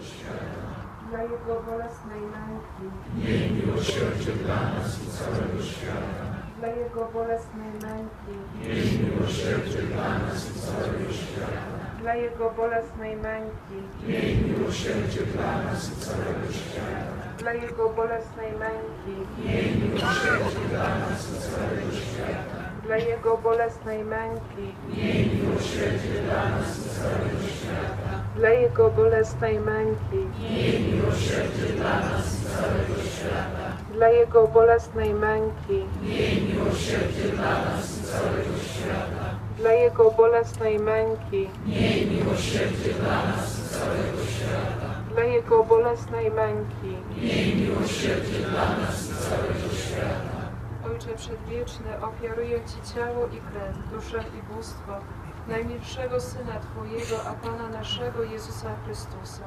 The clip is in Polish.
świata. Dla Jego bolesnej męki, Miej miłosierdzie dla nas i całego świata. dla Jego bolesnej męki, Miej miłosierdzie dla nas i całego świata. dla Jego bolesnej męki, Miej miłosierdzie dla nas i całego świata. dla Jego bolesnej męki, Miej miłosierdzie dla nas i całego świata. dla Jego bolesnej męki, Miej miłosierdzie dla nas i całego świata. dla Jego bolesnej męki, Miej miłosierdzie dla nas i całego świata. dla Jego bolesnej męki, Miej miłosierdzie dla nas i całego świata. dla Jego bolesnej męki, Miej miłosierdzie dla nas i całego świata. dla Jego bolesnej męki. Miej miłosierdzie dla nas i całego świata. Ojcze Przedwieczny, ofiaruję Ci ciało i krew, duszę i bóstwo najmilszego Syna Twojego, a Pana naszego Jezusa Chrystusa,